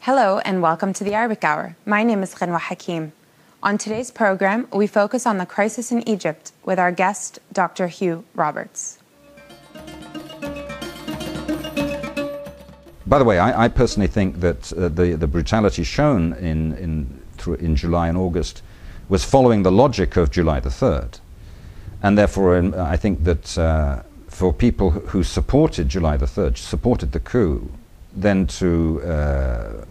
Hello and welcome to the Arabic Hour. My name is Ghanwa Hakim. On today's program, we focus on the crisis in Egypt with our guest, Dr. Hugh Roberts. By the way, I personally think that the brutality shown in July and August was following the logic of July the 3rd. And therefore, I think that for people who supported July the 3rd, supported the coup, then to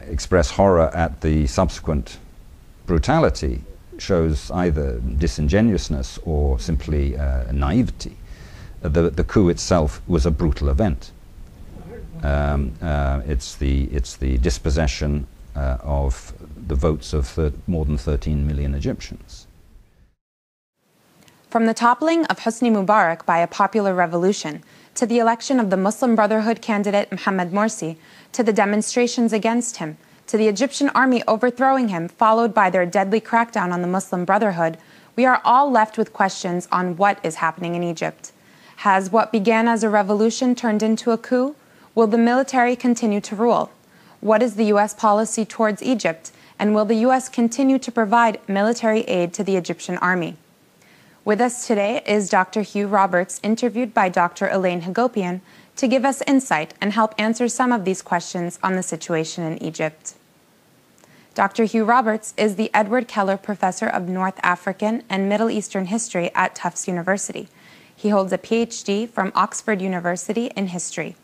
express horror at the subsequent brutality shows either disingenuousness or simply naivety. The coup itself was a brutal event. It's the dispossession of the votes of more than 13 million Egyptians. From the toppling of Hosni Mubarak by a popular revolution, to the election of the Muslim Brotherhood candidate Mohamed Morsi, to the demonstrations against him, to the Egyptian army overthrowing him, followed by their deadly crackdown on the Muslim Brotherhood, we are all left with questions on what is happening in Egypt. Has what began as a revolution turned into a coup? Will the military continue to rule? What is the U.S. policy towards Egypt? And will the U.S. continue to provide military aid to the Egyptian army? With us today is Dr. Hugh Roberts, interviewed by Dr. Elaine Hagopian, to give us insight and help answer some of these questions on the situation in Egypt. Dr. Hugh Roberts is the Edward Keller Professor of North African and Middle Eastern History at Tufts University. He holds a Ph.D. from Oxford University in history.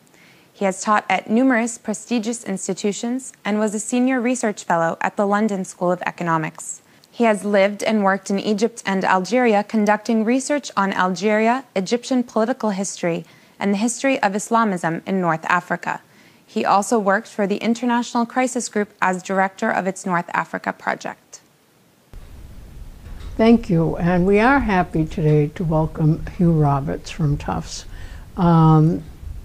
He has taught at numerous prestigious institutions and was a senior research fellow at the London School of Economics. He has lived and worked in Egypt and Algeria, conducting research on Algeria, Egyptian political history, and the history of Islamism in North Africa. He also worked for the International Crisis Group as director of its North Africa project. Thank you, and we are happy today to welcome Hugh Roberts from Tufts.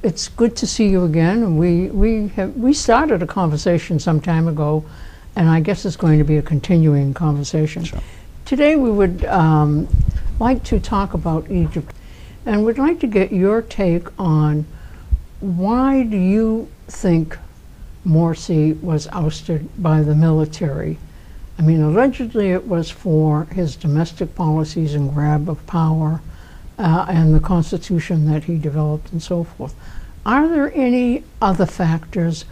It's good to see you again. We started a conversation some time ago, and I guess it's going to be a continuing conversation. Sure. Today we would like to talk about Egypt, and we'd like to get your take on why do you think Morsi was ousted by the military? I mean, allegedly it was for his domestic policies and grab of power and the constitution that he developed and so forth. Are there any other factors?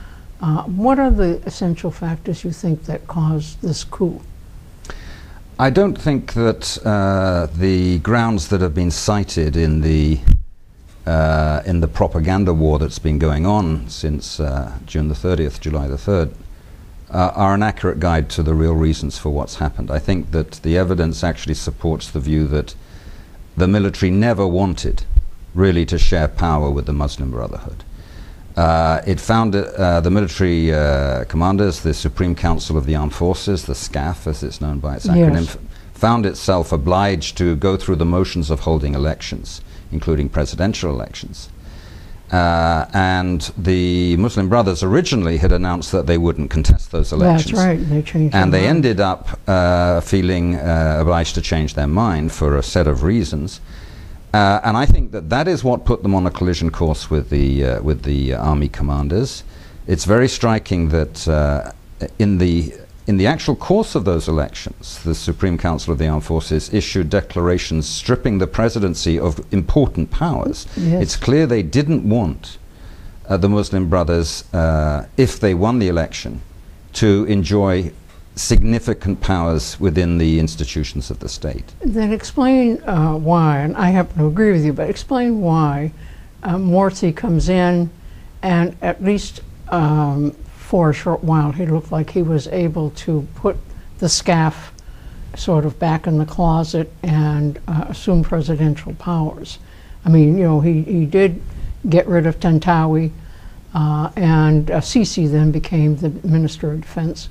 What are the essential factors you think that caused this coup? I don't think that the grounds that have been cited in the propaganda war that's been going on since June the 30th, July the 3rd, are an accurate guide to the real reasons for what's happened. I think that the evidence actually supports the view that the military never wanted really to share power with the Muslim Brotherhood. It found the military commanders, the Supreme Council of the Armed Forces, the SCAF as it's known by its acronym, Yes. Found itself obliged to go through the motions of holding elections, including presidential elections. And the Muslim Brothers originally had announced that they wouldn't contest those elections. That's right, they changed And their they mind. ended up feeling obliged to change their mind for a set of reasons. And I think that that is what put them on a collision course with the army commanders. It's very striking that in the actual course of those elections, the Supreme Council of the Armed Forces issued declarations stripping the presidency of important powers. Yes. It's clear they didn't want the Muslim Brothers, if they won the election, to enjoy significant powers within the institutions of the state. Then explain why, and I happen to agree with you, but explain why Morsi comes in and at least for a short while he looked like he was able to put the SCAF sort of back in the closet and assume presidential powers. I mean, you know, he did get rid of Tantawi and Sisi then became the Minister of Defense.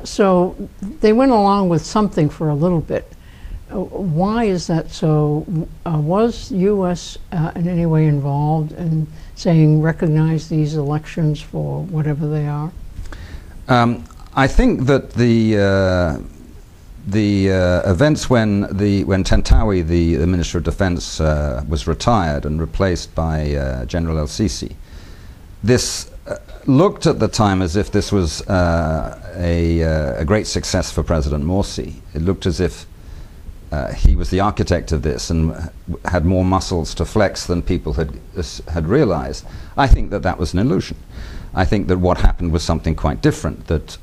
So they went along with something for a little bit. Why is that so? Was the U.S. In any way involved in saying recognize these elections for whatever they are? I think that the events when Tantawi, the Minister of Defense, was retired and replaced by General elSissi, this looked at the time as if this was a great success for President Morsi. It looked as if he was the architect of this and had more muscles to flex than people had realized. I think that that was an illusion. I think that what happened was something quite different, that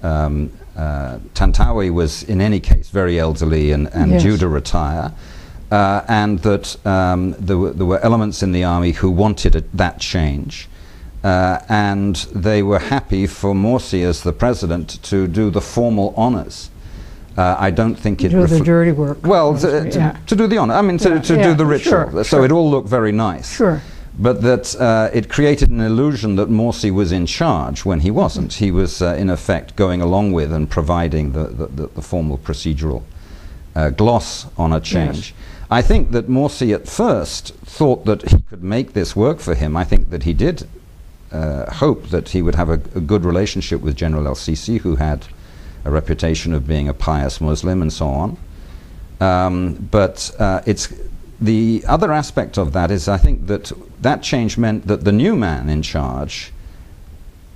Tantawi was in any case very elderly and yes. due to retire, and that there were elements in the army who wanted that change, and they were happy for Morsi as the president to do the formal honors. I don't think it... Do the dirty work. Well, to do the honor. I mean, to do the ritual. Sure, so it all looked very nice. Sure. But that it created an illusion that Morsi was in charge when he wasn't. He was, in effect, going along with and providing the formal procedural gloss on a change. Yes. I think that Morsi at first thought that he could make this work for him. I think that he did hope that he would have a good relationship with General elSissi, who had a reputation of being a pious Muslim and so on. But it's the other aspect of that is I think that change meant that the new man in charge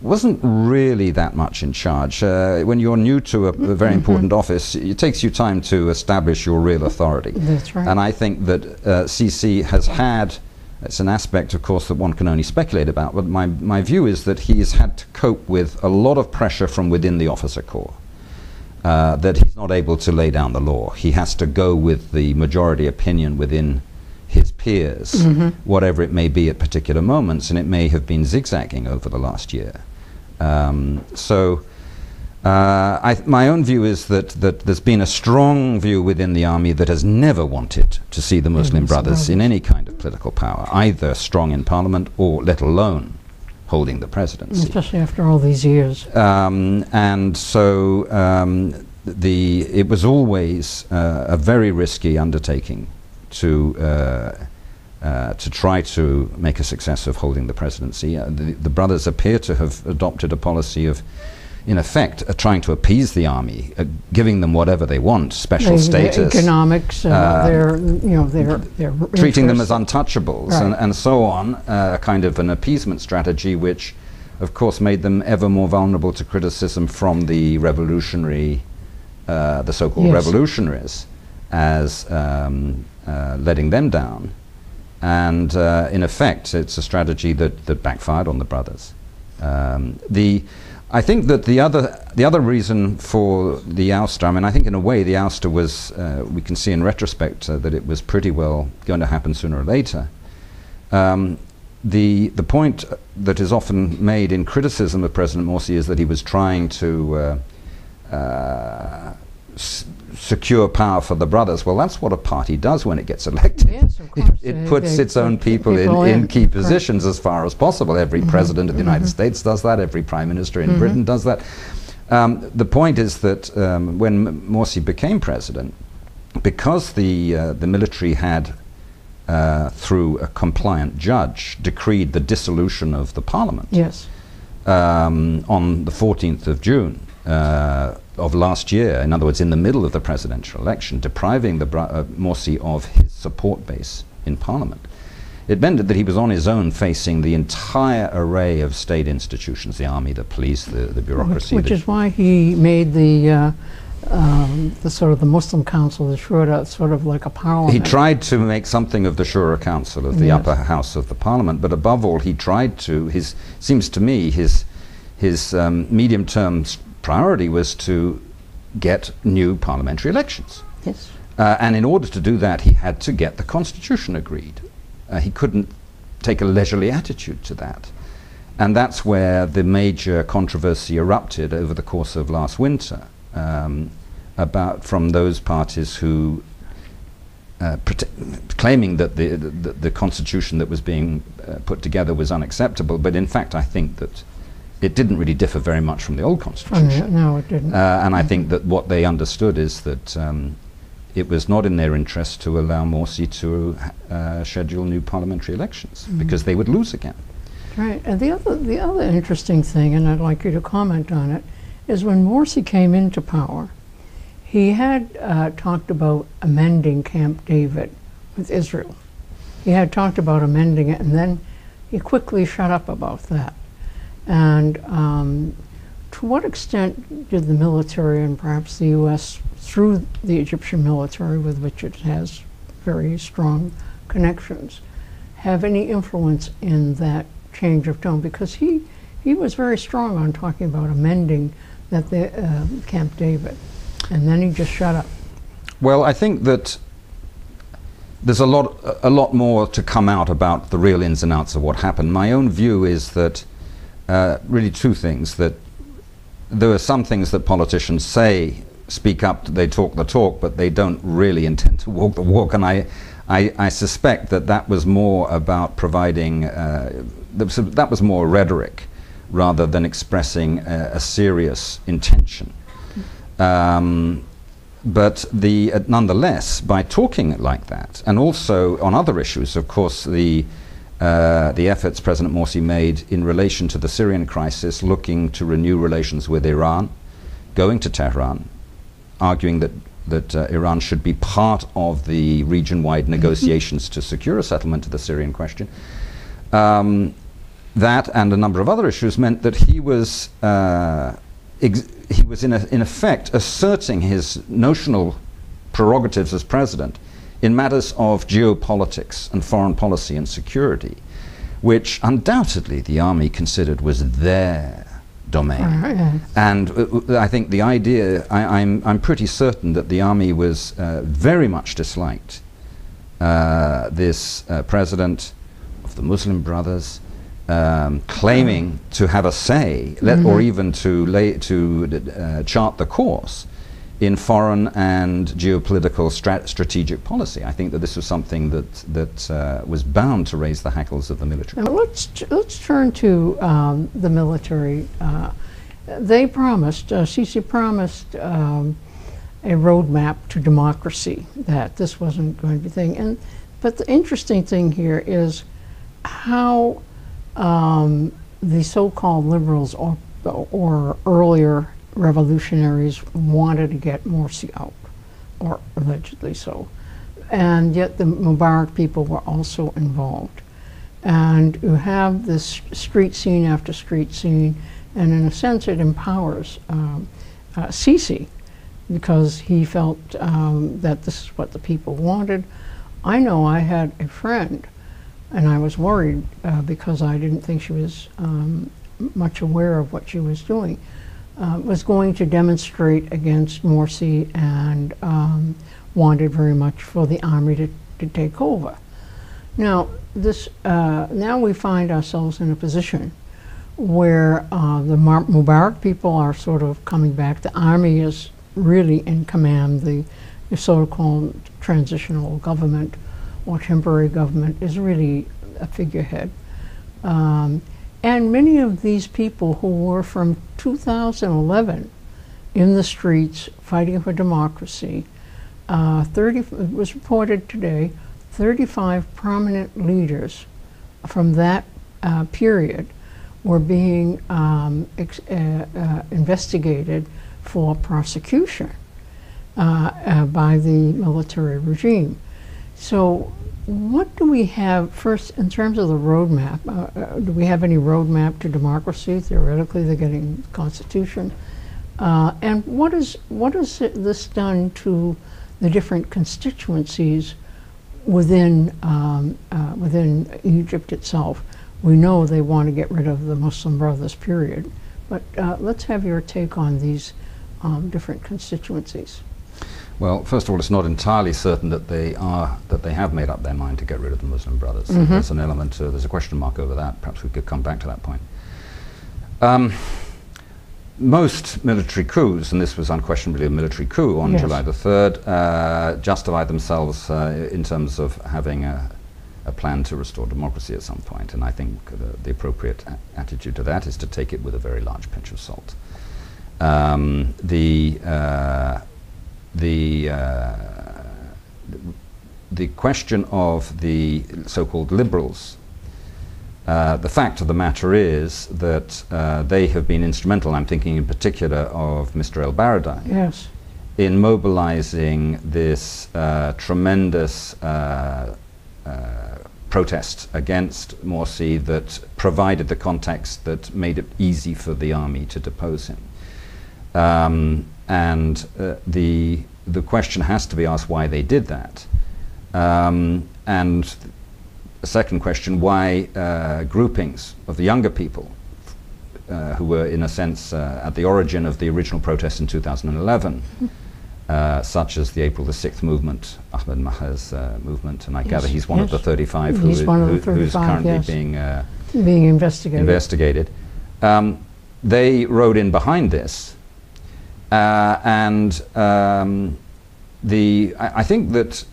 wasn't really that much in charge. When you're new to a very important office, it takes you time to establish your real authority. That's right. And I think that Sisi has had, it's an aspect, of course, that one can only speculate about, but my view is that he's had to cope with a lot of pressure from within the officer corps. That he's not able to lay down the law. He has to go with the majority opinion within his peers, whatever it may be at particular moments, and it may have been zigzagging over the last year. My own view is that there's been a strong view within the army that has never wanted to see the Muslim Brothers in any kind of political power, either strong in parliament or let alone holding the presidency. Especially after all these years. And so it was always a very risky undertaking to try to make a success of holding the presidency. The brothers appear to have adopted a policy of, in effect, trying to appease the army, giving them whatever they want, special status, economics, their treating them interests. as untouchables, Right. and so on, kind of an appeasement strategy, which, of course, made them ever more vulnerable to criticism from the revolutionary, the so-called Yes. revolutionaries, as letting them down. And in effect, it's a strategy that backfired on the brothers. I think that the other reason for the ouster, I mean, I think in a way the ouster was, we can see in retrospect that it was pretty well going to happen sooner or later. The point that is often made in criticism of President Morsi is that he was trying to secure power for the brothers. Well, that's what a party does when it gets elected. Yes, of course. It puts its own people in key positions as far as possible. Every president of the United States does that. Every prime minister in Britain does that. The point is that when Morsi became president, because the military had, through a compliant judge, decreed the dissolution of the parliament. Yes. On the 14th of June of last year, in other words, in the middle of the presidential election, depriving Morsi of his support base in parliament. It meant that he was on his own facing the entire array of state institutions, the army, the police, the bureaucracy. Which is why he made the sort of the Muslim Council, the Shura, sort of like a parliament. He tried to make something of the Shura Council, of the upper house of the parliament, but above all, he tried to, seems to me, his medium-term priority was to get new parliamentary elections. Yes. And in order to do that, he had to get the constitution agreed. He couldn't take a leisurely attitude to that. And that's where the major controversy erupted over the course of last winter, from those parties who claiming that the constitution that was being put together was unacceptable, but in fact I think that it didn't really differ very much from the old constitution. No, it didn't. And I think that what they understood is that it was not in their interest to allow Morsi to schedule new parliamentary elections, because they would lose again. Right, and the other interesting thing, and I'd like you to comment on it, is when Morsi came into power, he had talked about amending Camp David with Israel. He had talked about amending it, and then he quickly shut up about that. And to what extent did the military, and perhaps the U.S. through the Egyptian military, with which it has very strong connections, have any influence in that change of tone? Because he was very strong on talking about amending that Camp David, and then he just shut up. Well, I think that there's a lot more to come out about the real ins and outs of what happened. My own view is that really two things: that there are some things that politicians say, speak up, they talk the talk, but they don't really intend to walk the walk. And I suspect that was more about providing, that was more rhetoric rather than expressing a serious intention. But nonetheless, by talking like that, and also on other issues, of course, the efforts President Morsi made in relation to the Syrian crisis, looking to renew relations with Iran, going to Tehran, arguing that Iran should be part of the region-wide negotiations to secure a settlement to the Syrian question. That and a number of other issues meant that he was in effect asserting his notional prerogatives as president in matters of geopolitics and foreign policy and security, which undoubtedly the army considered was their domain. And I think the idea, I'm pretty certain that the army was very much disliked this president of the Muslim Brothers, claiming to have a say, or even to chart the course in foreign and geopolitical strategic policy. I think that this was something that was bound to raise the hackles of the military. Now let's turn to the military. They promised, Sisi promised a roadmap to democracy, that this wasn't going to be a thing. But the interesting thing here is how the so-called liberals or earlier revolutionaries wanted to get Morsi out, or allegedly so. And yet the Mubarak people were also involved. And you have this street scene after street scene, and in a sense it empowers Sisi, because he felt that this is what the people wanted. I know I had a friend, and I was worried because I didn't think she was much aware of what she was doing, was going to demonstrate against Morsi and wanted very much for the army to take over. Now, now we find ourselves in a position where the Mubarak people are sort of coming back. The army is really in command. The so-called transitional government or temporary government is really a figurehead. And many of these people who were from 2011 in the streets fighting for democracy, it was reported today, 35 prominent leaders from that period were being investigated for prosecution by the military regime. So what do we have, first, in terms of the roadmap? Do we have any roadmap to democracy? Theoretically, they're getting the Constitution. And what has this done to the different constituencies within Egypt itself? We know they want to get rid of the Muslim Brothers, period. But let's have your take on these different constituencies. Well, first of all, it's not entirely certain that they have made up their mind to get rid of the Muslim Brothers. There's an element, there's a question mark over that. Perhaps we could come back to that point. Most military coups, and this was unquestionably a military coup on July the 3rd, justify themselves in terms of having a plan to restore democracy at some point. And I think the appropriate attitude to that is to take it with a very large pinch of salt. The question of the so-called liberals, the fact of the matter is that they have been instrumental. I'm thinking in particular of Mr. El-Baradei, in mobilizing this tremendous protest against Morsi that provided the context that made it easy for the army to depose him. The question has to be asked why they did that. And a second question, why groupings of the younger people who were in a sense at the origin of the original protests in 2011, such as the April the 6th movement, Ahmed Maher's movement, and I gather he's one of the 35 who's currently being investigated. They rode in behind this, I think that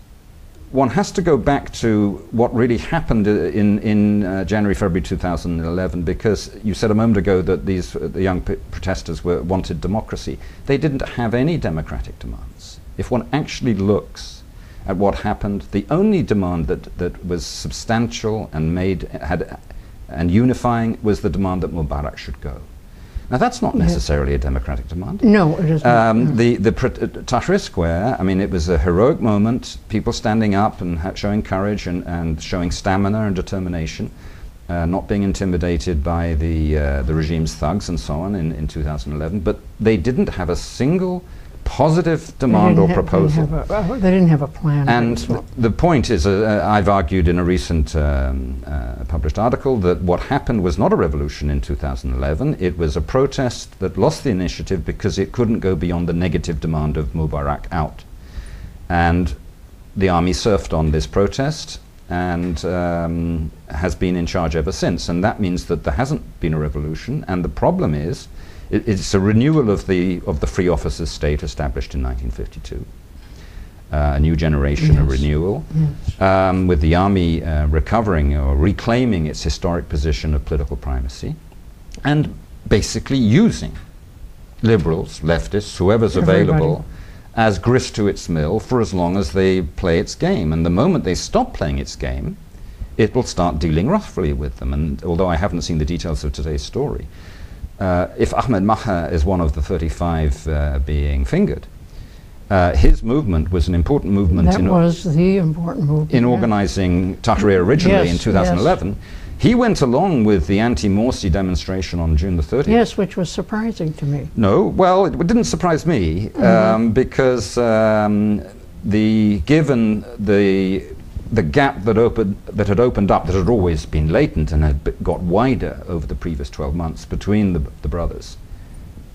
one has to go back to what really happened in January, February 2011, because you said a moment ago that the young protesters wanted democracy. They didn't have any democratic demands. If one actually looks at what happened, the only demand that was substantial and and unifying was the demand that Mubarak should go. Now that's not necessarily a democratic demand. No, it is not. The Tahrir Square, I mean, it was a heroic moment, people standing up and showing courage and showing stamina and determination, not being intimidated by the regime's thugs and so on in 2011, but they didn't have a single positive demand or proposal. They didn't have a plan. And the point is, I've argued in a recent published article that what happened was not a revolution in 2011. It was a protest that lost the initiative because it couldn't go beyond the negative demand of Mubarak out. And the army surfed on this protest and has been in charge ever since. And that means that there hasn't been a revolution. And the problem is, it's a renewal of the free officers state established in 1952. A new generation, a renewal, with the army recovering or reclaiming its historic position of political primacy, and basically using liberals, leftists, whoever's available, as grist to its mill for as long as they play its game. And the moment they stop playing its game, it will start dealing roughly with them. And although I haven't seen the details of today's story, if Ahmed Maher is one of the 35 being fingered, his movement was an important movement. That was the important movement. In organizing Tahrir originally in 2011. He went along with the anti-Morsi demonstration on June the 30th. Yes, which was surprising to me. No, well, it didn't surprise me because given the gap that had opened up, that had always been latent and had got wider over the previous 12 months between the brothers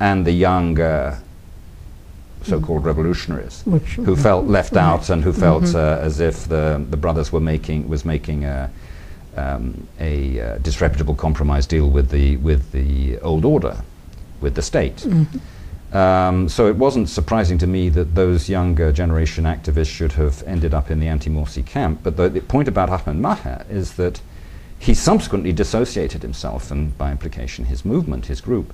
and the young so-called revolutionaries, who felt left out and who felt as if the brothers were making a disreputable compromise deal with the old order, with the state. So it wasn't surprising to me that those younger generation activists should have ended up in the anti-Morsi camp. But the point about Ahmed Maher is that he subsequently dissociated himself, and by implication his movement, his group,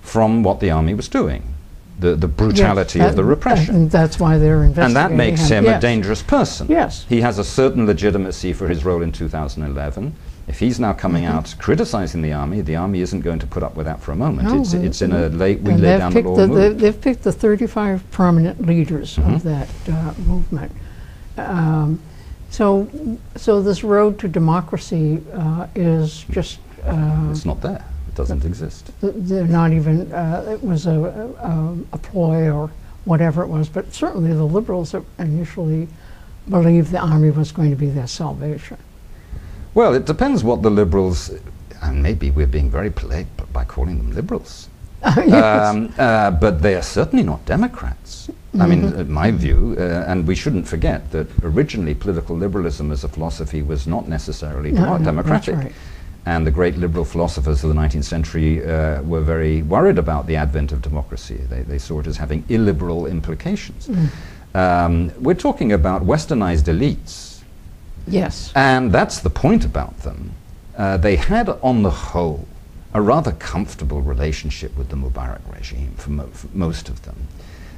from what the army was doing, the brutality of the repression. And that's why they're investigating And that makes him a dangerous person. Yes. He has a certain legitimacy for his role in 2011. If he's now coming out criticizing the army isn't going to put up with that for a moment. No, it's in a we lay down the law move. They've picked the 35 prominent leaders of that movement. So this road to democracy is just... it's not there. It doesn't exist. They're not even... it was a ploy or whatever it was, but certainly the liberals initially believed the army was going to be their salvation. Well, it depends what the liberals, and maybe we're being very polite by calling them liberals, but they are certainly not Democrats. I mean, in my view, and we shouldn't forget that originally political liberalism as a philosophy was not necessarily democratic. That's right. And the great liberal philosophers of the 19th century were very worried about the advent of democracy. They saw it as having illiberal implications. We're talking about westernized elites. Yes. And that's the point about them. They had, on the whole, a rather comfortable relationship with the Mubarak regime for most of them.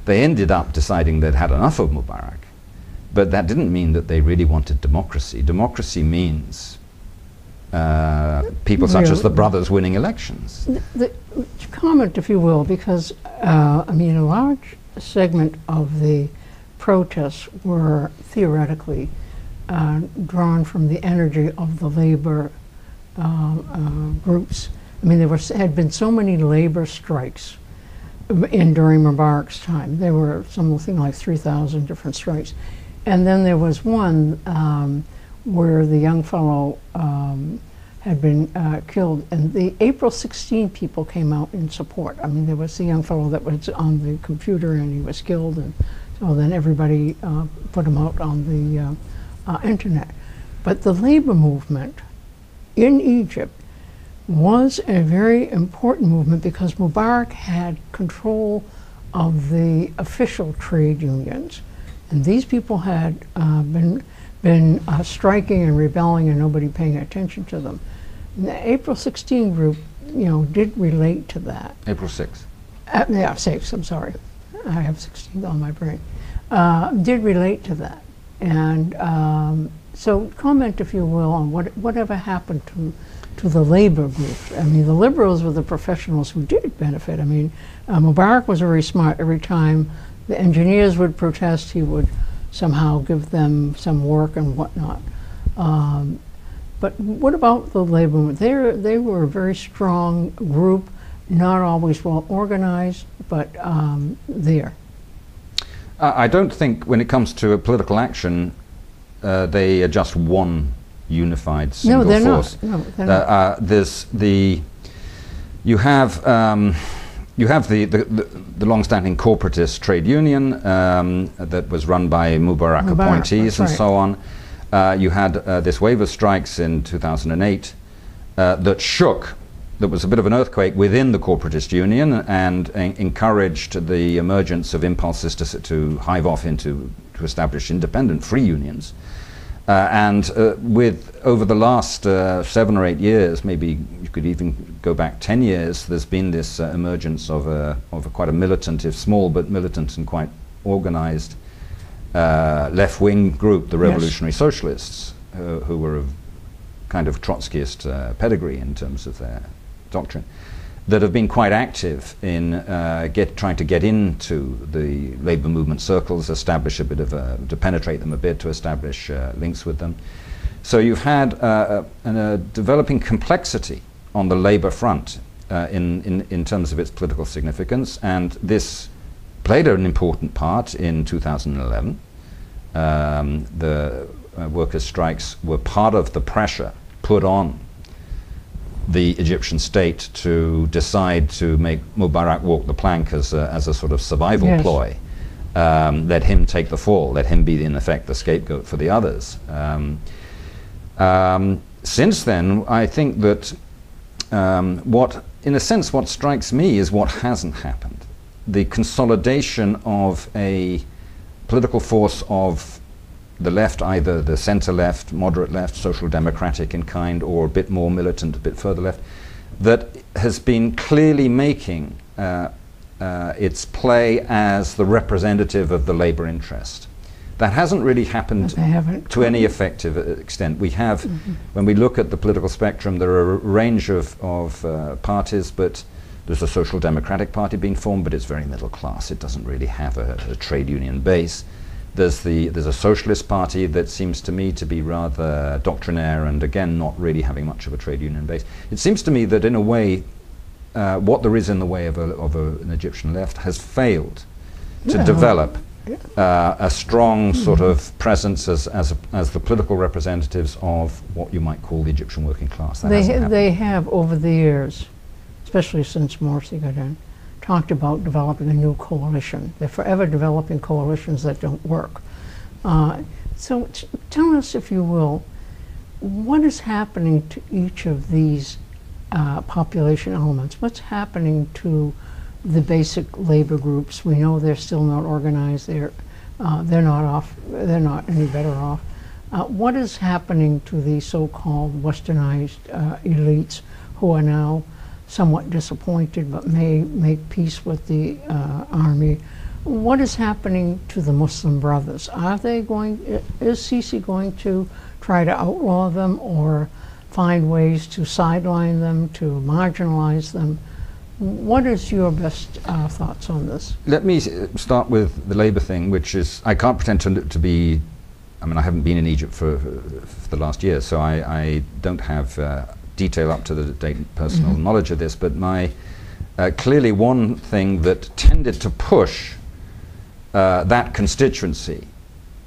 They ended up deciding they'd had enough of Mubarak, but that didn't mean that they really wanted democracy. Democracy means people such as the brothers winning elections. Comment, if you will, because I mean, a large segment of the protests were theoretically drawn from the energy of the labor groups. I mean, had been so many labor strikes during Mubarak's time. There were something like 3,000 different strikes. And then there was one where the young fellow had been killed, and the April 16 people came out in support. I mean, there was the young fellow that was on the computer and he was killed, and so then everybody put him out on the internet. But the labor movement in Egypt was a very important movement because Mubarak had control of the official trade unions. And these people had been striking and rebelling and nobody paying attention to them. And the April 16 group, did relate to that. April 6th. Yeah, 6, I'm sorry. I have 16 on my brain. Did relate to that. And so comment, if you will, on whatever happened to the labor group. I mean, the liberals were the professionals who did benefit. I mean, Mubarak was very smart. Every time the engineers would protest, he would somehow give them some work and whatnot. But what about the labor movement? They were a very strong group, not always well organized, but there. I don't think when it comes to political action, they are just one unified single force. No, they're not. You have the long-standing corporatist trade union that was run by Mubarak appointees and so on. You had this wave of strikes in 2008 that shook. There was a bit of an earthquake within the corporatist union and encouraged the emergence of impulses to hive off to establish independent free unions. With over the last 7 or 8 years, maybe you could even go back 10 years, there's been this emergence of quite a militant, if small, but militant and quite organized left-wing group, the Revolutionary Socialists, who were of kind of Trotskyist pedigree in terms of their doctrine, that have been quite active in trying to get into the labor movement circles, establish a bit of to penetrate them a bit, to establish links with them. So you've had a developing complexity on the labor front in terms of its political significance, and this played an important part in 2011. The workers' strikes were part of the pressure put on the Egyptian state to decide to make Mubarak walk the plank as a sort of survival ploy. Let him take the fall, let him be in effect the scapegoat for the others. Since then, I think that in a sense, what strikes me is what hasn't happened. The consolidation of a political force of the left, either the center left, moderate left, social democratic in kind, or a bit more militant, a bit further left, that has been clearly making its play as the representative of the labor interest. That hasn't really happened to any effective extent. We have, when we look at the political spectrum, there are a range of parties, but there's a social democratic party being formed, but it's very middle class. It doesn't really have a trade union base. There's a socialist party that seems to me to be rather doctrinaire and again not really having much of a trade union base. It seems to me that in a way what there is in the way of an Egyptian left has failed to develop a strong sort of presence as the political representatives of what you might call the Egyptian working class. They have over the years, especially since Morsi got in, talked about developing a new coalition. They're forever developing coalitions that don't work. So tell us, if you will, what is happening to each of these population elements? What's happening to the basic labor groups? We know they're still not organized. They're not any better off. What is happening to the so-called westernized elites who are now somewhat disappointed but may make peace with the army? What is happening to the Muslim Brothers? Is Sisi going to try to outlaw them or find ways to sideline them, to marginalize them? What is your best thoughts on this? Let me start with the labor thing, which is, I can't pretend to be I mean, I haven't been in Egypt for the last year, so I don't have detail up to the date personal knowledge of this, but my clearly one thing that tended to push that constituency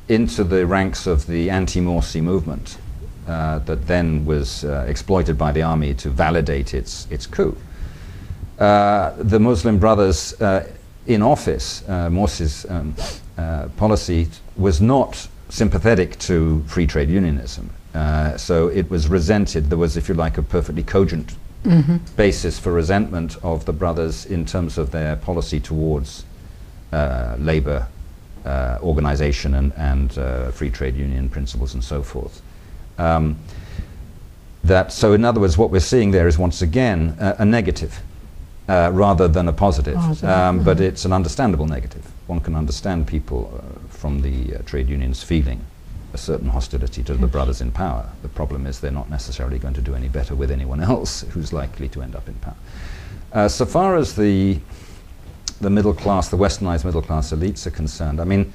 into the ranks of the anti-Morsi movement that then was exploited by the army to validate its coup. The Muslim Brothers in office, Morsi's policy was not sympathetic to free trade unionism. So it was resented. There was, if you like, a perfectly cogent basis for resentment of the brothers in terms of their policy towards labor organization and free trade union principles and so forth. So in other words, what we're seeing there is once again a negative rather than a positive. But it's an understandable negative. One can understand people from the trade unions feeling a certain hostility to the brothers in power. The problem is they're not necessarily going to do any better with anyone else who's likely to end up in power. So far as the middle class, the westernized middle class elites are concerned, I mean,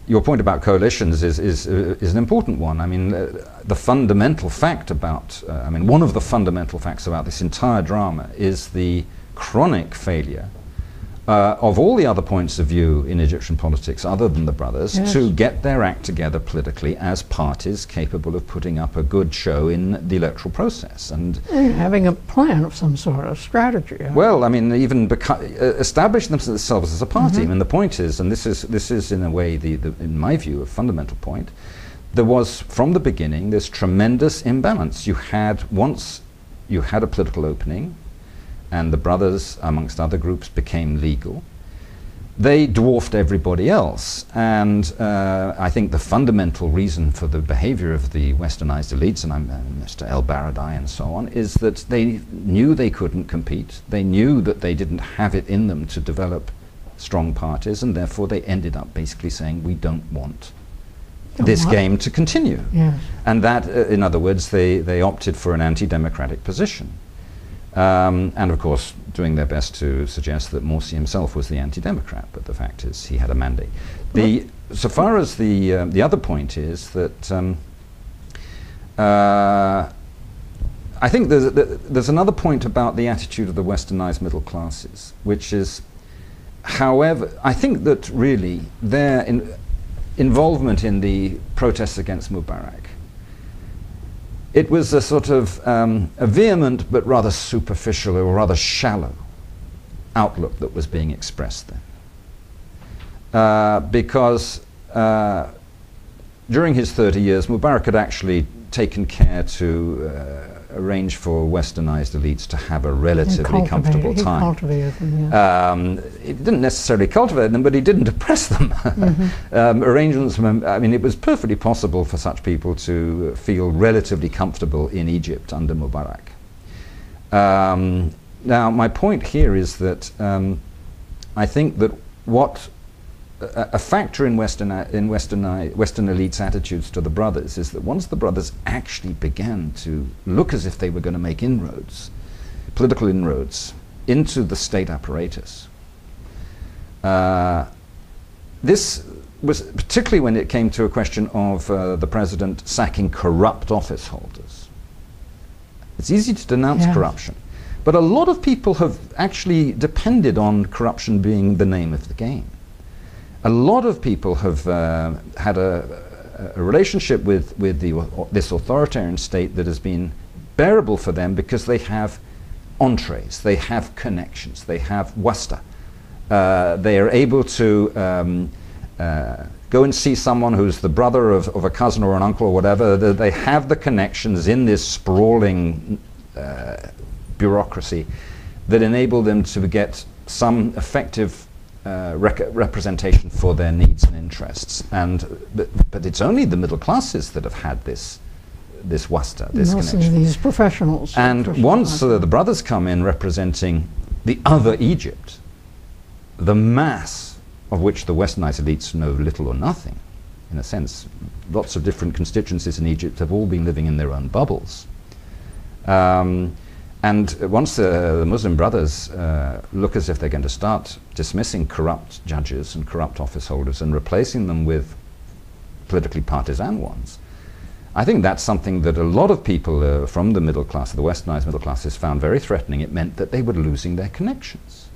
your point about coalitions is an important one. I mean, the fundamental fact about, I mean, one of the fundamental facts about this entire drama is the chronic failure of all the other points of view in Egyptian politics other than the brothers to get their act together politically as parties capable of putting up a good show in the electoral process. And having a plan of some sort of strategy. Well, I mean, even establish themselves as a party. I mean, the point is, and this is in a way, in my view, a fundamental point, there was from the beginning this tremendous imbalance. Once you had a political opening, and the brothers, amongst other groups, became legal, they dwarfed everybody else. And I think the fundamental reason for the behavior of the westernized elites, and Mr. El-Baradei and so on, is that they knew they couldn't compete. They knew that they didn't have it in them to develop strong parties, and therefore they ended up basically saying, we don't want this game to continue. And that, in other words, they opted for an anti-democratic position. And of course, doing their best to suggest that Morsi himself was the anti-democrat, but the fact is he had a mandate. So far as the other point is that I think there's another point about the attitude of the westernized middle classes, which is, however, I think that really their involvement in the protests against Mubarak, it was a sort of a vehement but rather superficial or rather shallow outlook that was being expressed then. Because during his 30 years, Mubarak had actually taken care to arrange for westernized elites to have a relatively comfortable time. He cultivated them, He didn't necessarily cultivate them, but he didn't oppress them. Arrangements, I mean, it was perfectly possible for such people to feel relatively comfortable in Egypt under Mubarak. Now, my point here is that I think that what a factor in Western elites' attitudes to the brothers is that once the brothers actually began to look as if they were going to make inroads, political inroads, into the state apparatus, this was particularly when it came to a question of the president sacking corrupt office holders. It's easy to denounce corruption, but a lot of people have actually depended on corruption being the name of the game. A lot of people have had a relationship with this authoritarian state that has been bearable for them because they have entrees, they have connections, they have wasta. They are able to go and see someone who's the brother of a cousin or an uncle or whatever. They have the connections in this sprawling bureaucracy that enable them to get some effective representation for their needs and interests, but it's only the middle classes that have had this wasta, this connection. These professionals. And once the brothers come in representing the other Egypt, the mass of which the westernized elites know little or nothing, in a sense, lots of different constituencies in Egypt have all been living in their own bubbles. And once the Muslim Brothers look as if they're going to start dismissing corrupt judges and corrupt office holders and replacing them with politically partisan ones. I think that's something that a lot of people from the middle class, the westernized middle classes, found very threatening. It meant that they were losing their connections.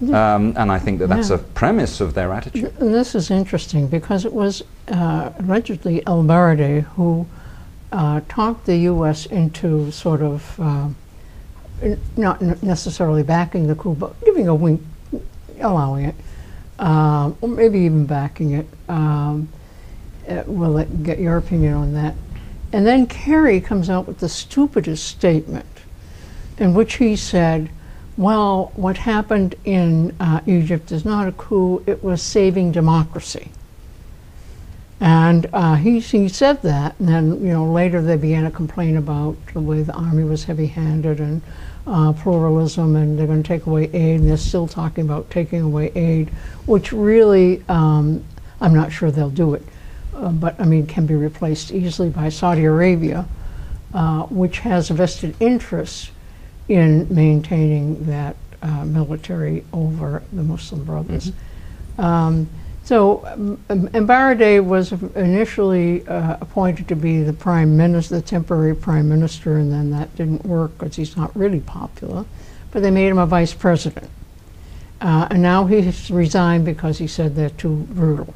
And I think that that's a premise of their attitude. This is interesting because it was allegedly el-Baradei who talked the U.S. into sort of not necessarily backing the coup, but giving a wink, allowing it, or maybe even backing it. We'll get your opinion on that. And then Kerry comes out with the stupidest statement in which he said, well, what happened in Egypt is not a coup, it was saving democracy. And he said that, and then later they began to complain about the way the army was heavy-handed and pluralism, and they're going to take away aid, and they're still talking about taking away aid, which really, I'm not sure they'll do it, but I mean can be replaced easily by Saudi Arabia, which has a vested interest in maintaining that military over the Muslim Brothers. So Baradei was initially appointed to be the prime minister, the temporary prime minister, and then that didn't work because he's not really popular. But they made him a vice president. And now he's resigned because he said they're too brutal.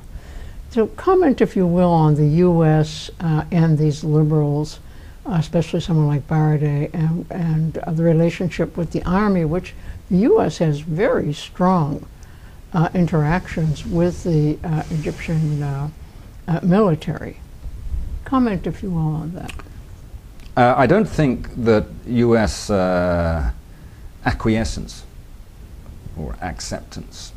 So comment, if you will, on the U.S. And these liberals, especially someone like Baradei, and the relationship with the army, which the U.S. has very strong interactions with the Egyptian military. Comment, if you will, on that. I don't think that U.S. acquiescence or acceptance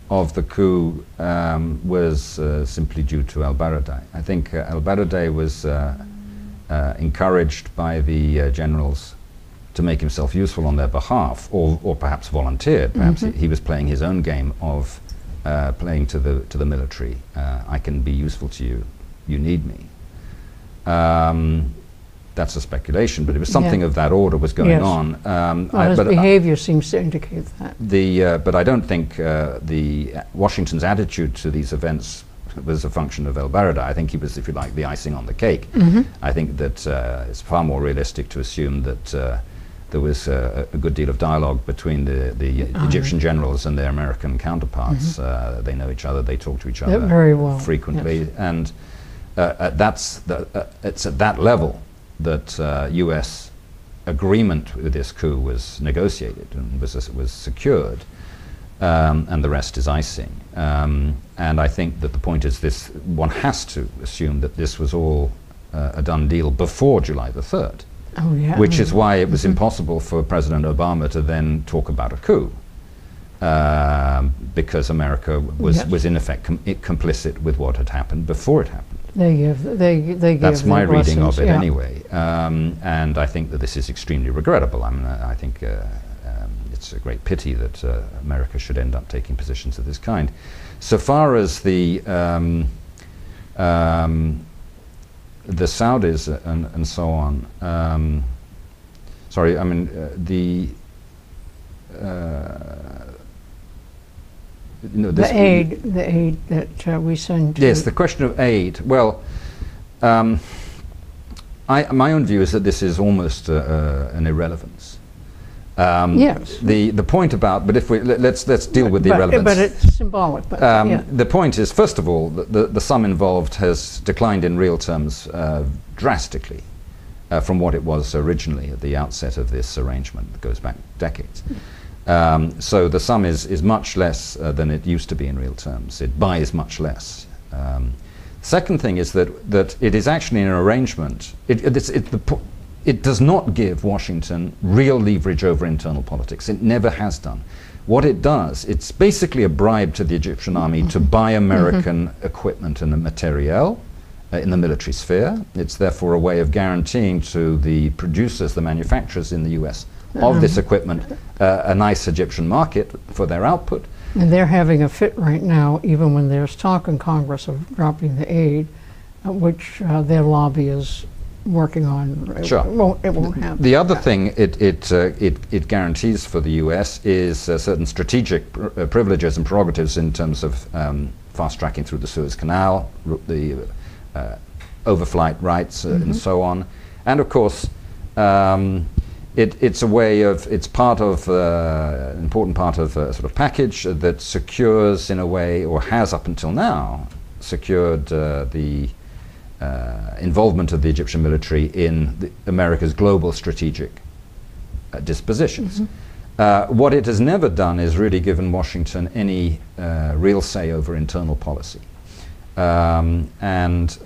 of the coup was simply due to el-Baradei. I think el-Baradei was encouraged by the generals to make himself useful on their behalf, or perhaps volunteered. Perhaps he was playing his own game of playing to the military. I can be useful to you. You need me. That's a speculation, but it was something of that order was going on. Well, his behavior seems to indicate that. But I don't think Washington's attitude to these events was a function of el-Baradei. I think he was, if you like, the icing on the cake. I think that it's far more realistic to assume that there was a good deal of dialogue between the Egyptian generals and their American counterparts. They know each other, they talk to each other very well, frequently, and it's at that level that U.S. agreement with this coup was negotiated and was secured, and the rest is icing. And I think that the point is this: one has to assume that this was all a done deal before July the 3rd. Which is why it was impossible for President Obama to then talk about a coup, because America was in effect complicit with what had happened before it happened. They give That's my reading of it anyway, and I think that this is extremely regrettable. I mean, I think it's a great pity that America should end up taking positions of this kind. So far as the Saudis and so on. Sorry, I mean the aid that we send. Yes, the question of aid. Well, my own view is that this is almost an irrelevance. Yes. The point about, but if we let's deal with the irrelevance. But it's symbolic. But the point is, first of all, the sum involved has declined in real terms drastically from what it was originally at the outset of this arrangement that goes back decades. So the sum is much less than it used to be in real terms. It buys much less. Second thing is that it is actually an arrangement. It does not give Washington real leverage over internal politics. It never has done. What it does, it's basically a bribe to the Egyptian army to buy American equipment and materiel in the military sphere. It's therefore a way of guaranteeing to the producers, the manufacturers in the US of this equipment, a nice Egyptian market for their output. And they're having a fit right now, even when there's talk in Congress of dropping the aid, which their lobby is working on. Sure. It won't happen. The other thing it guarantees for the U.S. is certain strategic privileges and prerogatives in terms of fast tracking through the Suez Canal, the overflight rights and so on. And of course, it's a way of, it's part of, an important part of a sort of package that secures in a way, or has up until now, secured the involvement of the Egyptian military in America's global strategic dispositions. What it has never done is really given Washington any real say over internal policy. It's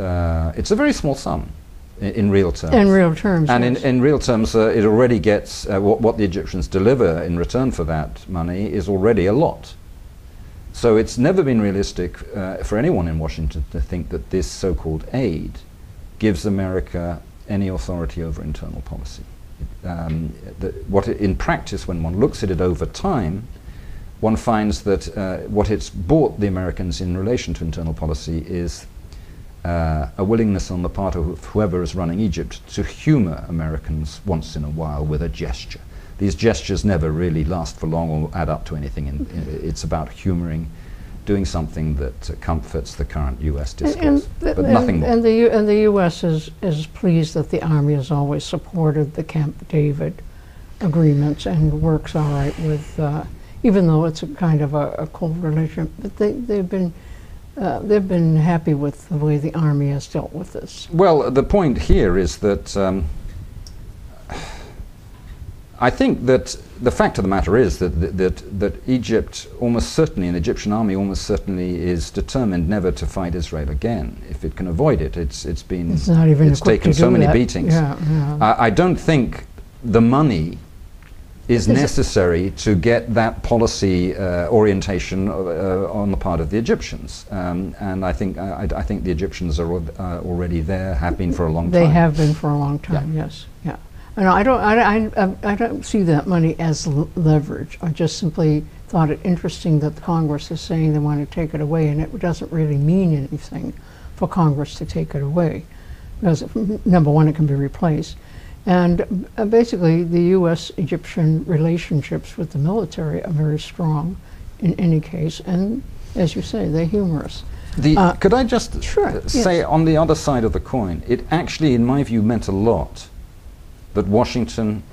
a very small sum in real terms. In real terms, and yes. in real terms, it already gets, what the Egyptians deliver in return for that money is already a lot. So it's never been realistic for anyone in Washington to think that this so-called aid gives America any authority over internal policy. In practice, when one looks at it over time, one finds that what it's bought the Americans in relation to internal policy is a willingness on the part of whoever is running Egypt to humor Americans once in a while with a gesture. These gestures never really last for long or add up to anything. It's about humoring, doing something that comforts the current U.S. discourse, but nothing more. And the U.S. is pleased that the Army has always supported the Camp David agreements and works all right with, even though it's a kind of a cold relationship, but they've been happy with the way the Army has dealt with this. Well, the point here is that I think that the fact of the matter is that Egypt almost certainly, and the Egyptian army almost certainly, is determined never to fight Israel again if it can avoid it. It's taken so many beatings. I don't think the money is necessary to get that policy orientation on the part of the Egyptians, and I think the Egyptians are already there, have been for a long time. They have been for a long time. Yeah. Yes. Yeah. No, I don't see that money as leverage. I just simply thought it interesting that the Congress is saying they want to take it away, and it doesn't really mean anything for Congress to take it away, because number one, it can be replaced, and basically the U.S.-Egyptian relationships with the military are very strong in any case, and as you say, they're humorous. Could I just say, on the other side of the coin, it actually, in my view, meant a lot that Washington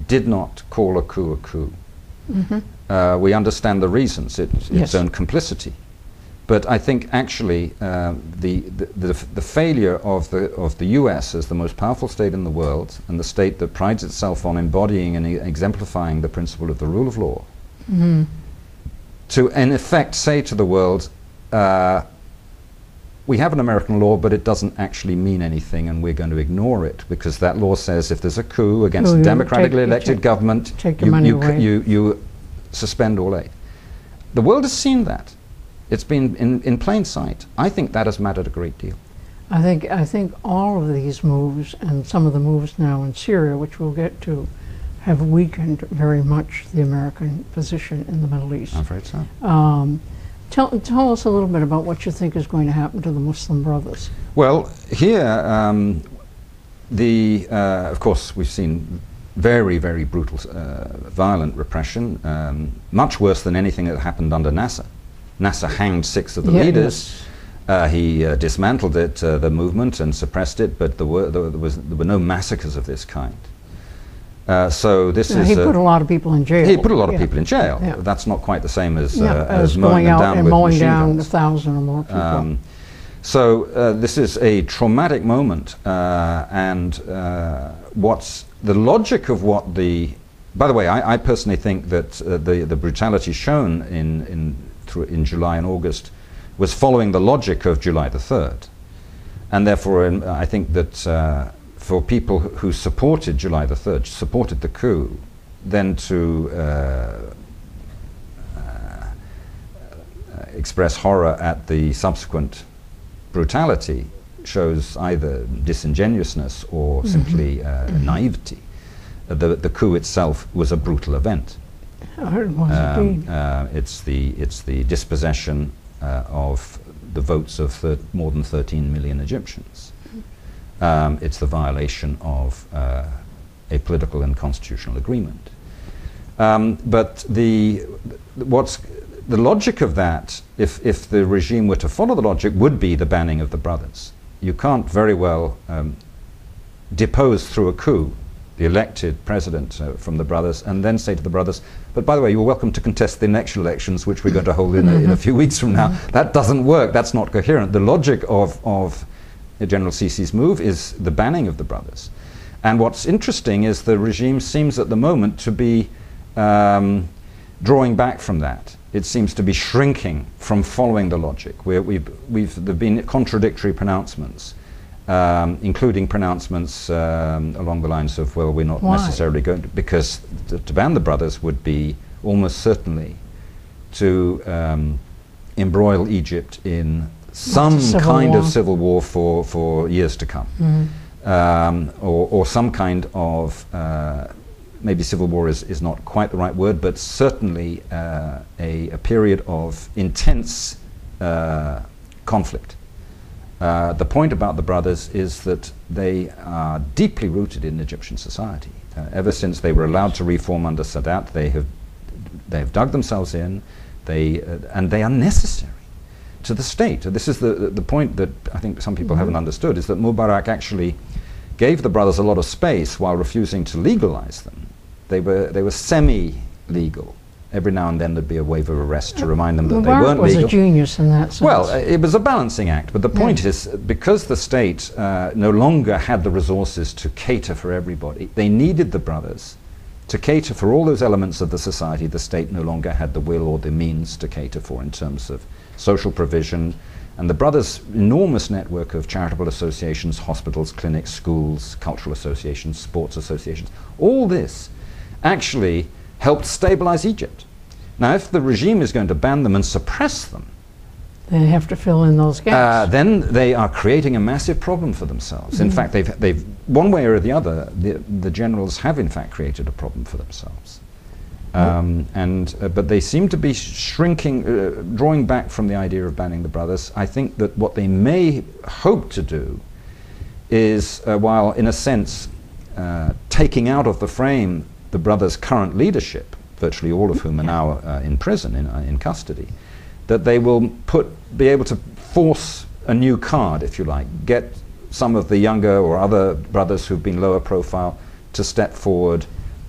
did not call a coup a coup. We understand the reasons, its own complicity. But I think actually the failure of the US as the most powerful state in the world, and the state that prides itself on embodying and exemplifying the principle of the rule of law, to in effect say to the world, we have an American law, but it doesn't actually mean anything, and we're going to ignore it because that law says if there's a coup against a democratically elected government, you suspend all aid. The world has seen that. It's been in plain sight. I think that has mattered a great deal. I think all of these moves, and some of the moves now in Syria, which we'll get to, have weakened very much the American position in the Middle East. I'm afraid so. Tell us a little bit about what you think is going to happen to the Muslim Brothers. Well, here, of course, we've seen very, very brutal, violent repression, much worse than anything that happened under Nasser. Nasser hanged 6 of the leaders. He dismantled it, the movement, and suppressed it, but there were no massacres of this kind. So this is. He put a lot of people in jail. He put a lot of people in jail. That's not quite the same as going out and mowing down 1,000 or more people. So this is a traumatic moment, and what's the logic of what the? By the way, I personally think that the brutality shown in July and August was following the logic of July the 3rd, and therefore I think that. For people who supported July the 3rd, supported the coup, then to express horror at the subsequent brutality shows either disingenuousness or simply naivety. The coup itself was a brutal event. It was indeed. It's the dispossession of the votes of more than 13 million Egyptians. It's the violation of a political and constitutional agreement. But the logic of that, if the regime were to follow the logic, would be the banning of the brothers. you can't very well depose through a coup the elected president from the brothers and then say to the brothers, but by the way, you're welcome to contest the next elections, which we're going to hold in a few weeks from now. That doesn't work. That's not coherent. The logic of General Sisi's move is the banning of the brothers. And what's interesting is the regime seems at the moment to be drawing back from that. It seems to be shrinking from following the logic. There have been contradictory pronouncements, including pronouncements along the lines of, well, we're not necessarily going to, because to ban the brothers would be almost certainly to embroil Egypt in some kind of civil war for years to come. Or some kind of, maybe civil war is not quite the right word, but certainly a period of intense conflict. The point about the brothers is that they are deeply rooted in Egyptian society. Ever since they were allowed to reform under Sadat, they have dug themselves in, and they are necessary to the state. This is the point that I think some people haven't understood, is that Mubarak actually gave the brothers a lot of space while refusing to legalize them. They were semi-legal. Every now and then there'd be a wave of arrest to remind them that they weren't legal. Mubarak was a genius in that sense. Well, it was a balancing act, but the point is, because the state no longer had the resources to cater for everybody, they needed the brothers to cater for all those elements of the society the state no longer had the will or the means to cater for in terms of social provision. And the brothers' enormous network of charitable associations, hospitals, clinics, schools, cultural associations, sports associations, all this actually helped stabilize Egypt. Now, if the regime is going to ban them and suppress them, they have to fill in those gaps. Then they are creating a massive problem for themselves. In fact, they've one way or the other, the generals have in fact created a problem for themselves. But they seem to be shrinking, drawing back from the idea of banning the brothers. I think that what they may hope to do is, while in a sense taking out of the frame the brothers' current leadership, virtually all of whom are now in prison, in custody, that they will be able to force a new card, if you like, get some of the younger or other brothers who've been lower profile to step forward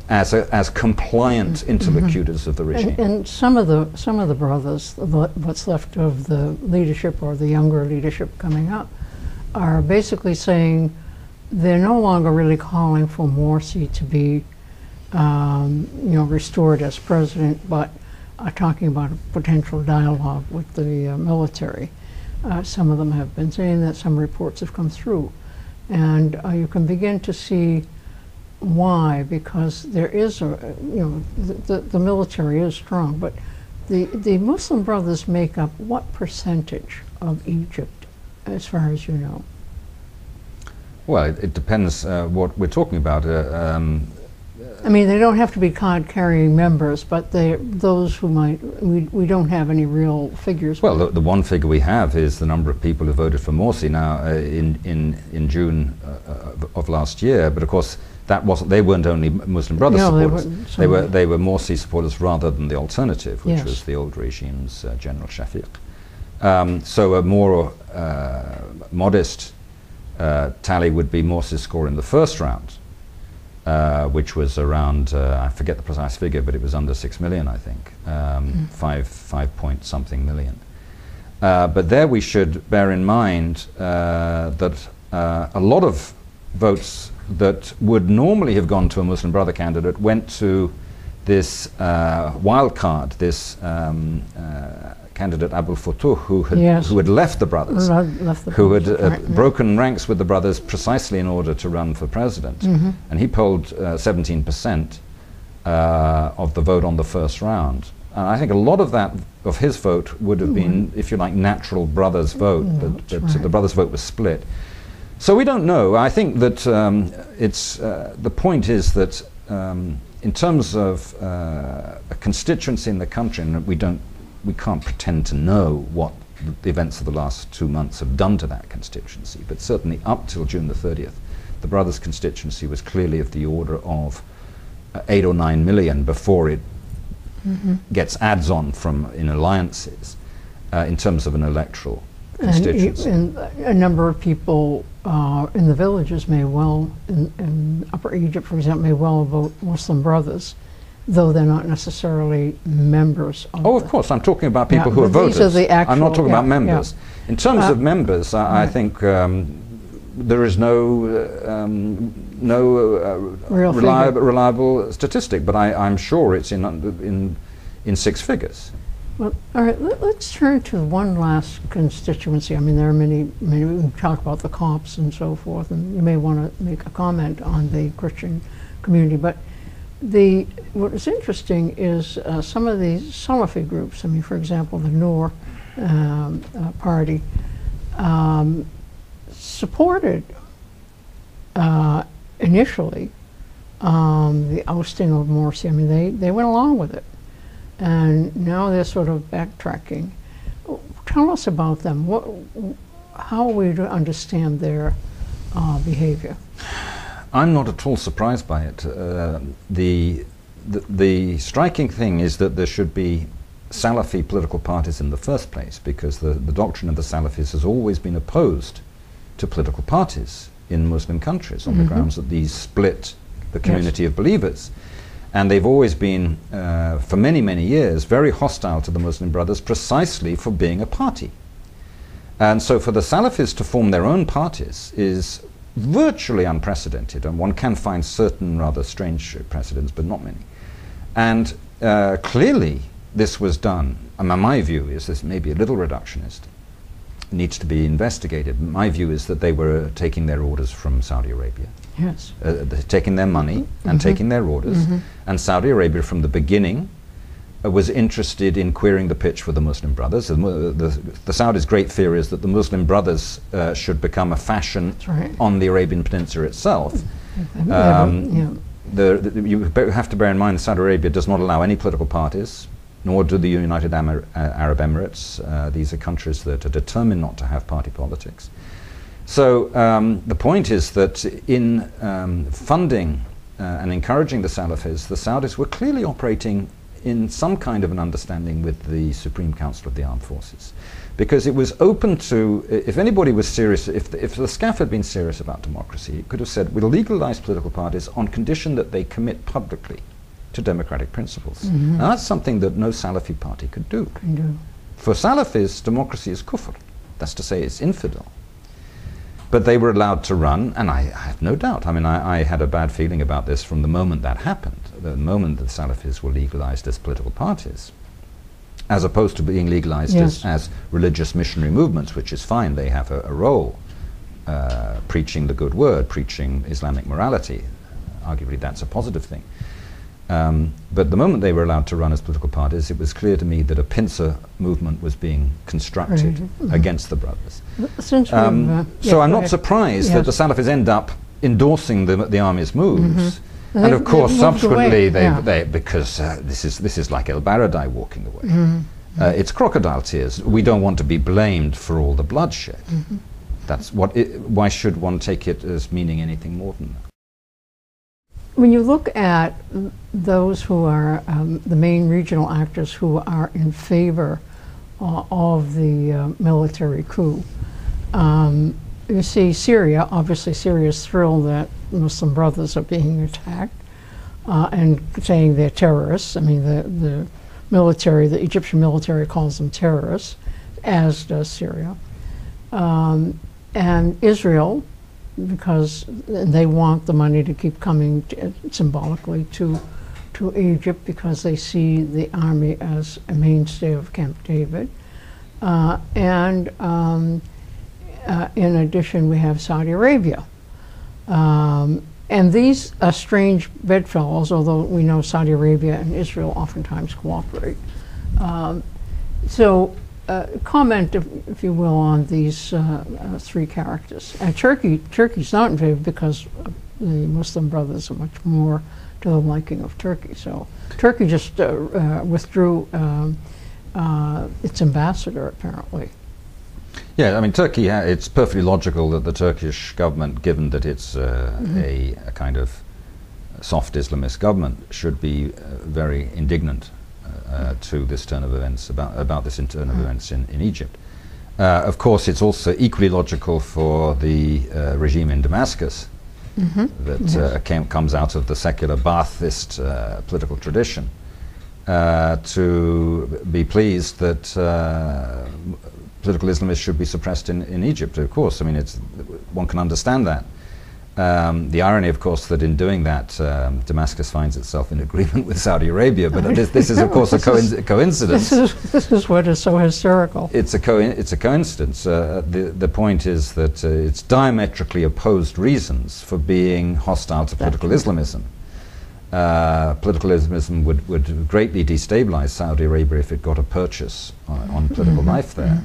as compliant interlocutors of the regime. And some of the brothers, what's left of the leadership or the younger leadership coming up, are basically saying they're no longer really calling for Morsi to be restored as president, but are talking about a potential dialogue with the military. Some of them have been saying that, some reports have come through. And you can begin to see why, because there is the military is strong, but the Muslim Brothers make up what percentage of Egypt, as far as you know? Well, it depends what we're talking about. I mean, they don't have to be card-carrying members, but those who might, we don't have any real figures. Well, the one figure we have is the number of people who voted for Morsi now in June of last year. But of course, they weren't only Muslim Brothers supporters. They were Morsi supporters rather than the alternative, which was the old regime's General Shafiq. So a more modest tally would be Morsi's score in the first round, which was around, I forget the precise figure, but it was under 6 million, I think, 5 point something million. But there we should bear in mind that a lot of votes that would normally have gone to a Muslim Brother candidate went to this wild card, this candidate Abdel Fattah, who had left the brothers, who had broken ranks with the brothers precisely in order to run for president. And he polled 17% of the vote on the first round. And I think a lot of his vote would have been, if you like, natural brothers' vote, but the brothers' vote was split. So we don't know. I think that the point is that in terms of a constituency in the country, and we can't pretend to know what the events of the last 2 months have done to that constituency, but certainly up till June the 30th, the brothers' constituency was clearly of the order of 8 or 9 million before it gets adds on in alliances in terms of an electoral constituency. And a number of people in the villages may well, in Upper Egypt, for example, may well vote Muslim Brothers, though they're not necessarily members of of course, I'm talking about people who are voters. These are the actual, I'm not talking about members. In terms of members, I think there is no reliable statistic, but I'm sure it's in 6 figures. Well, all right, let's turn to one last constituency. I mean, there are many, we can talk about the Copts and so forth, and you may want to make a comment on the Christian community, but what is interesting is some of these Salafi groups. I mean, for example, the Noor party supported initially the ousting of Morsi. I mean, they went along with it, and now they're sort of backtracking. Tell us about them. How are we to understand their behavior? I'm not at all surprised by it. The striking thing is that there should be Salafi political parties in the first place, because the doctrine of the Salafis has always been opposed to political parties in Muslim countries on the grounds that these split the community of believers. And they've always been, for many, many years, very hostile to the Muslim Brothers precisely for being a party. And so for the Salafis to form their own parties is virtually unprecedented, and one can find certain rather strange precedents, but not many. And clearly this was done, and my view is this may be a little reductionist, it needs to be investigated. My view is that they were taking their orders from Saudi Arabia. Yes. Taking their money and taking their orders, and Saudi Arabia from the beginning was interested in queering the pitch for the Muslim Brothers. The Saudis' great fear is that the Muslim Brothers should become a fashion on the Arabian Peninsula itself. You have to bear in mind that Saudi Arabia does not allow any political parties, nor do the United Arab Emirates. These are countries that are determined not to have party politics. So the point is that in funding and encouraging the Salafis, the Saudis were clearly operating in some kind of an understanding with the Supreme Council of the Armed Forces, because it was open to, if anybody was serious, if the SCAF had been serious about democracy, it could have said, we'll legalize political parties on condition that they commit publicly to democratic principles. Now that's something that no Salafi party could do. For Salafis, democracy is kufr. That's to say, it's infidel. But they were allowed to run, and I have no doubt. I mean, I had a bad feeling about this from the moment that happened, the moment that Salafis were legalized as political parties, as opposed to being legalized as religious missionary movements, which is fine. They have a role, preaching the good word, preaching Islamic morality. Arguably, that's a positive thing. But the moment they were allowed to run as political parties, it was clear to me that a pincer movement was being constructed against the brothers. So I'm not surprised that the Salafis end up endorsing the army's moves. And of course, subsequently, because this is like El Baradei walking away. It's crocodile tears. We don't want to be blamed for all the bloodshed. That's why should one take it as meaning anything more than that? When you look at those who are the main regional actors who are in favor of the military coup, you see Syria. Obviously, Syria is thrilled that Muslim Brothers are being attacked and saying they're terrorists. I mean, the military, the Egyptian military calls them terrorists, as does Syria. And Israel, because they want the money to keep coming symbolically to Egypt, because they see the army as a mainstay of Camp David. In addition, we have Saudi Arabia. And these are strange bedfellows, although we know Saudi Arabia and Israel oftentimes cooperate. Comment, if you will, on these three characters. And Turkey's not in favor because the Muslim Brothers are much more to the liking of Turkey. So Turkey just withdrew its ambassador, apparently. Yeah, I mean, Turkey, it's perfectly logical that the Turkish government, given that it's a kind of soft Islamist government, should be very indignant to this turn of events, about this turn of events in Egypt. Of course, it's also equally logical for the regime in Damascus that comes out of the secular Ba'athist political tradition to be pleased that political Islamists should be suppressed in Egypt. Of course, I mean, one can understand that. The irony, of course, that in doing that, Damascus finds itself in agreement with Saudi Arabia. But this is, of course, a coincidence. This is what is so hysterical. It's a coincidence. The point is that it's diametrically opposed reasons for being hostile to political Islamism. Political Islamism would greatly destabilize Saudi Arabia if it got a purchase on political life there.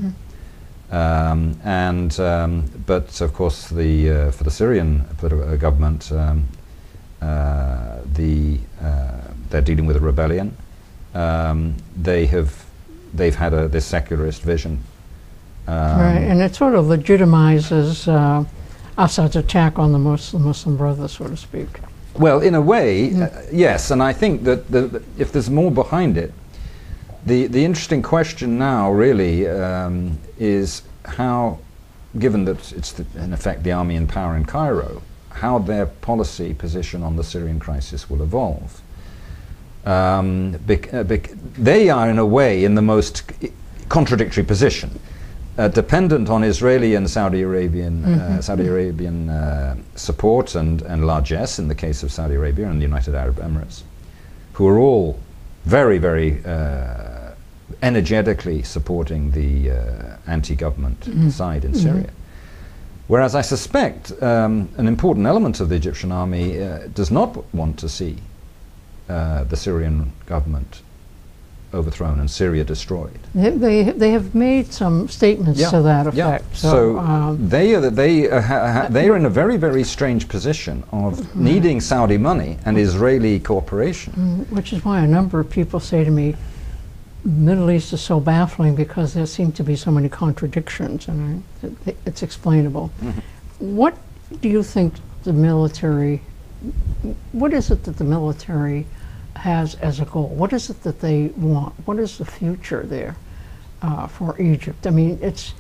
But of course, for the Syrian political government, they're dealing with a rebellion. They've had this secularist vision, right, and it sort of legitimizes Assad's attack on the Muslim Brotherhood, so to speak. Well, in a way, yes, and I think that if there's more behind it, the interesting question now really is how, given that it's in effect the army in power in Cairo, how their policy position on the Syrian crisis will evolve. They are in a way in the most contradictory position, dependent on Israeli and Saudi Arabian support and largesse in the case of Saudi Arabia and the United Arab Emirates, who are all very, very energetically supporting the anti-government side in Syria. Whereas I suspect an important element of the Egyptian army does not want to see the Syrian government overthrown and Syria destroyed. They have made some statements to that effect. Yeah. So they are in a very, very strange position of needing Saudi money and Israeli cooperation. Which is why a number of people say to me, the Middle East is so baffling because there seem to be so many contradictions, and it's explainable. What do you think the military, what is it that the military has as a goal? What is it that they want? What is the future there for Egypt? I mean, if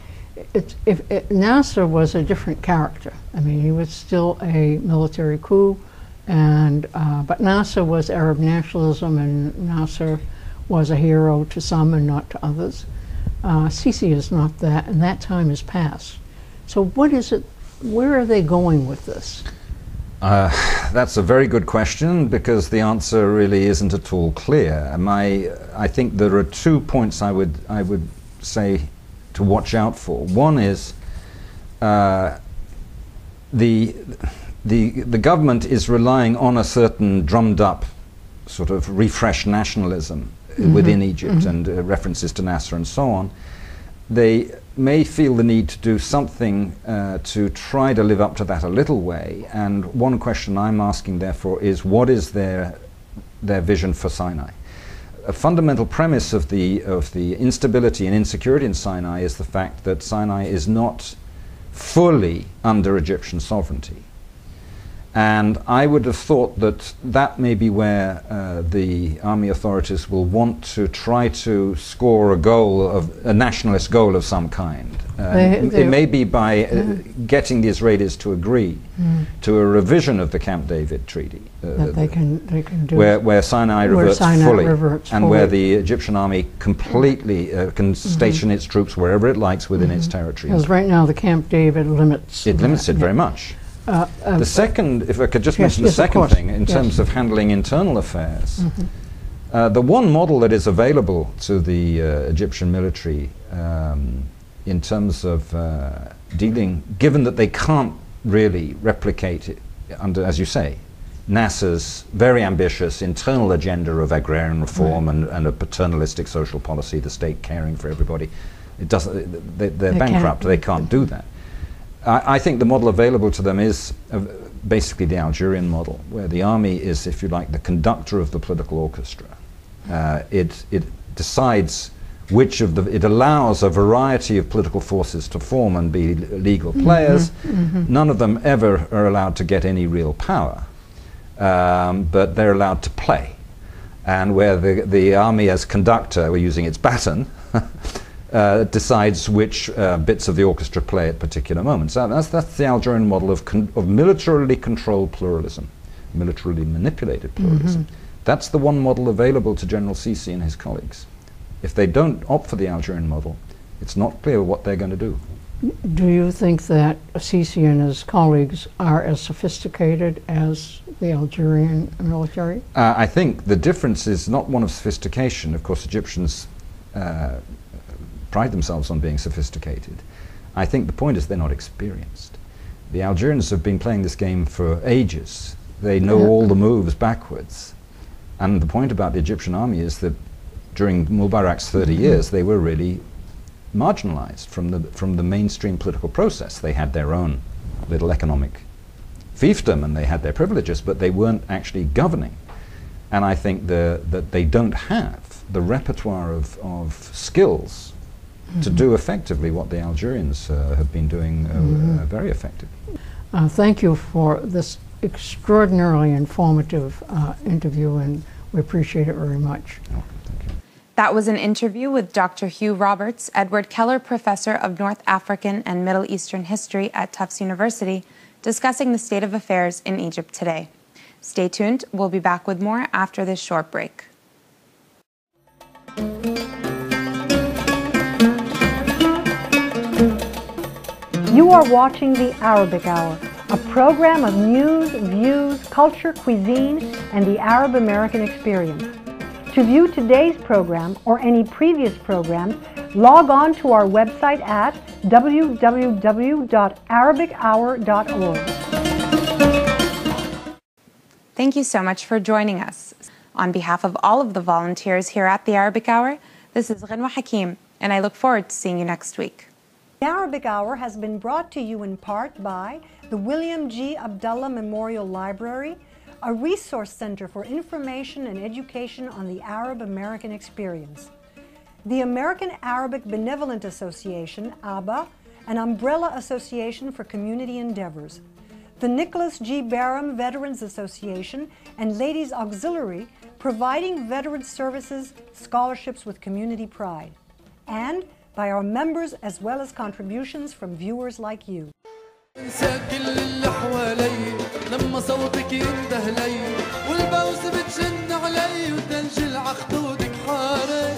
Nasser was a different character. I mean, he was still a military coup, and but Nasser was Arab nationalism, and Nasser was a hero to some and not to others. Sisi is not that, and that time has passed. So what is it, where are they going with this? That's a very good question, because the answer really isn't at all clear. I think there are 2 points I would say to watch out for. One is the government is relying on a certain drummed up sort of refreshed nationalism within Egypt, and references to Nasser and so on. They may feel the need to do something to try to live up to that a little way. And one question I'm asking, therefore, is what is their vision for Sinai? A fundamental premise of the instability and insecurity in Sinai is the fact that Sinai is not fully under Egyptian sovereignty. And I would have thought that that may be where the army authorities will want to try to score a nationalist goal of some kind. It may be by getting the Israelis to agree to a revision of the Camp David Treaty, that they can do where Sinai reverts fully, and where the Egyptian army completely can station its troops wherever it likes within its territory. Because right now the Camp David limits it very much. The second, if I could just mention the second thing, in terms of handling internal affairs, the one model that is available to the Egyptian military in terms of dealing, given that they can't really replicate it under, as you say, Nasser's very ambitious internal agenda of agrarian reform and a paternalistic social policy, the state caring for everybody, they're bankrupt, they can't do that. I think the model available to them is basically the Algerian model, where the army is, if you like, the conductor of the political orchestra. It decides it allows a variety of political forces to form and be legal players. None of them ever are allowed to get any real power, but they're allowed to play. And where the army as conductor, we're using its baton, decides which bits of the orchestra play at particular moments. That's the Algerian model of militarily controlled pluralism, militarily manipulated pluralism. That's the one model available to General Sisi and his colleagues. If they don't opt for the Algerian model, it's not clear what they're going to do. Do you think that Sisi and his colleagues are as sophisticated as the Algerian military? I think the difference is not one of sophistication. Of course, Egyptians pride themselves on being sophisticated. I think the point is they're not experienced. The Algerians have been playing this game for ages. They know all the moves backwards. And the point about the Egyptian army is that during Mubarak's 30 years, they were really marginalized from the mainstream political process. They had their own little economic fiefdom and they had their privileges, but they weren't actually governing. And I think that they don't have the repertoire of skills to do effectively what the Algerians have been doing very effectively. Thank you for this extraordinarily informative interview, and we appreciate it very much. Oh, thank you. That was an interview with Dr. Hugh Roberts, Edward Keller Professor of North African and Middle Eastern History at Tufts University, discussing the state of affairs in Egypt today. Stay tuned. We'll be back with more after this short break. You are watching the Arabic Hour, a program of news, views, culture, cuisine, and the Arab American experience. To view today's program or any previous programs, log on to our website at www.arabichour.org. Thank you so much for joining us. On behalf of all of the volunteers here at the Arabic Hour, this is Ghanwa Hakim, and I look forward to seeing you next week. The Arabic Hour has been brought to you in part by the William G. Abdullah Memorial Library, a resource center for information and education on the Arab American experience. The American Arabic Benevolent Association, ABA, an umbrella association for community endeavors. The Nicholas G. Barham Veterans Association and Ladies Auxiliary, providing veteran services, scholarships with community pride. And by our members as well as contributions from viewers like you. لما صوتك ينده لي والبوس بتشن علي وتنجل عخدودك حاري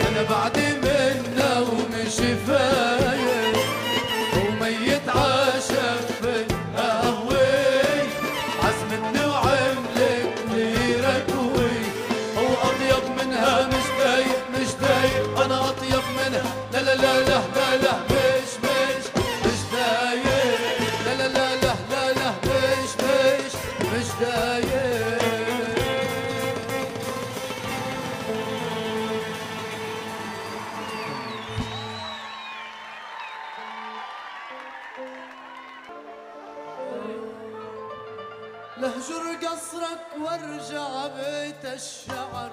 أنا بعدي منا ومش فايق وميت عاشق قهوي عزمتني وعملت لي ركوي هو أطيب منها مش دايق أنا أطيب منها لا لا لا لا لا لا مش دايق لا لا لا لا لا لا مش دايق لهجر قصرك وارجع بيت الشعر